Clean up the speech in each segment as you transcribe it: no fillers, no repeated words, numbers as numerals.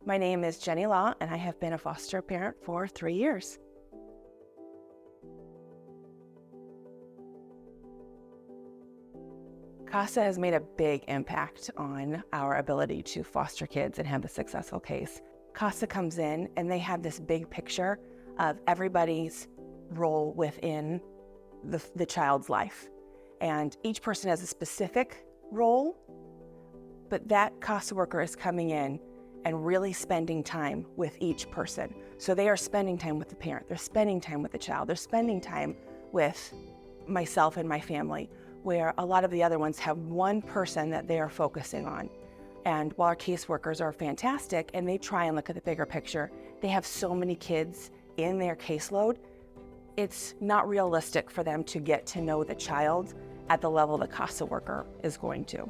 My name is Jenny Law, and I have been a foster parent for 3 years. CASA has made a big impact on our ability to foster kids and have a successful case. CASA comes in and they have this big picture of everybody's role within the child's life. And each person has a specific role, but that CASA worker is coming in and really spending time with each person. So they are spending time with the parent, they're spending time with the child, they're spending time with myself and my family, where a lot of the other ones have one person that they are focusing on. And while our caseworkers are fantastic and they try and look at the bigger picture, they have so many kids in their caseload, it's not realistic for them to get to know the child at the level the CASA worker is going to.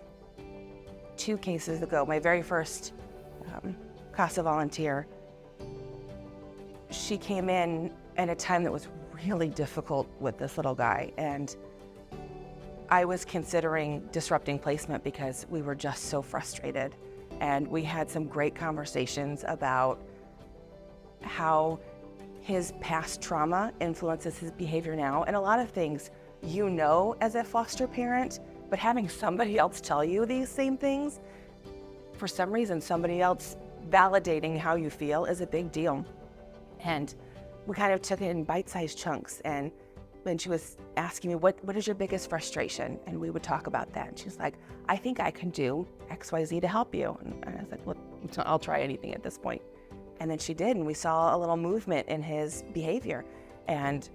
2 cases ago, my very first CASA volunteer, she came in at a time that was really difficult with this little guy, and I was considering disrupting placement because we were just so frustrated. And we had some great conversations about how his past trauma influences his behavior now, and a lot of things you know as a foster parent, but having somebody else tell you these same things, for some reason, somebody else validating how you feel is a big deal. And we kind of took it in bite-sized chunks. And when she was asking me, what is your biggest frustration? And we would talk about that. And she's like, I think I can do XYZ to help you. And I was like, well, I'll try anything at this point. And then she did, and we saw a little movement in his behavior. And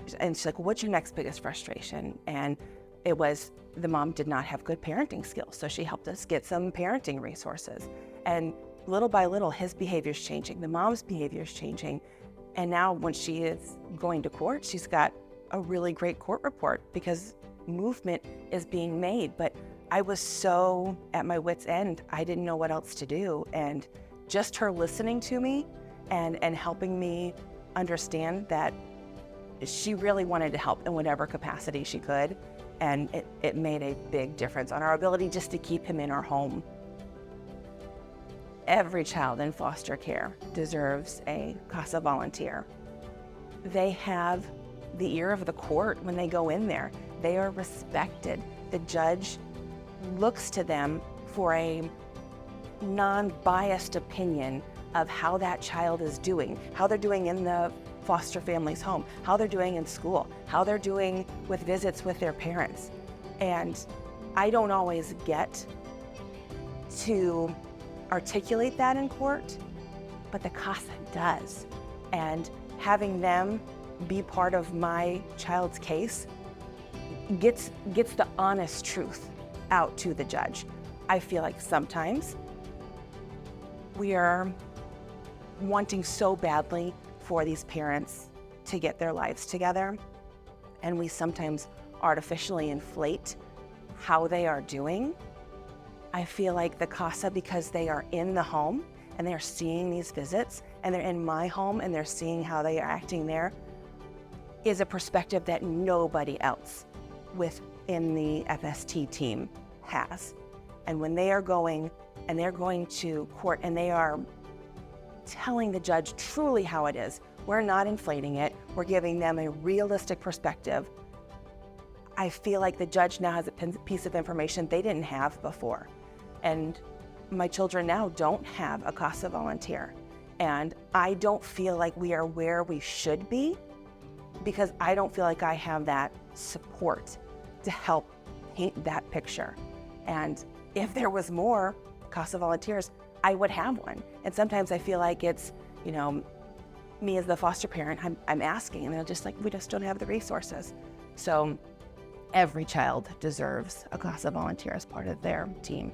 she's like, what's your next biggest frustration? And it was the mom did not have good parenting skills. So she helped us get some parenting resources. And little by little, his behavior is changing, the mom's behavior is changing. And now when she is going to court, she's got a really great court report because movement is being made. But I was so at my wit's end, I didn't know what else to do. And just her listening to me and helping me understand that she really wanted to help in whatever capacity she could. And it made a big difference on our ability just to keep him in our home. Every child in foster care deserves a CASA volunteer. They have the ear of the court when they go in there. They are respected. The judge looks to them for a non-biased opinion of how that child is doing, how they're doing in the foster family's home, how they're doing in school, how they're doing with visits with their parents. And I don't always get to articulate that in court, but the CASA does. And having them be part of my child's case gets the honest truth out to the judge. I feel like sometimes we are wanting so badly for these parents to get their lives together, and we sometimes artificially inflate how they are doing. I feel like the CASA, because they are in the home and they're seeing these visits and they're in my home and they're seeing how they are acting there, is a perspective that nobody else within the FST team has. And when they are going and they're going to court and they are telling the judge truly how it is, we're not inflating it, we're giving them a realistic perspective. I feel like the judge now has a piece of information they didn't have before. And my children now don't have a CASA volunteer. And I don't feel like we are where we should be because I don't feel like I have that support to help paint that picture. And if there was more CASA volunteers, I would have one. And sometimes I feel like it's, me as the foster parent, I'm asking, and they're just like, we just don't have the resources. So every child deserves a CASA volunteer as part of their team.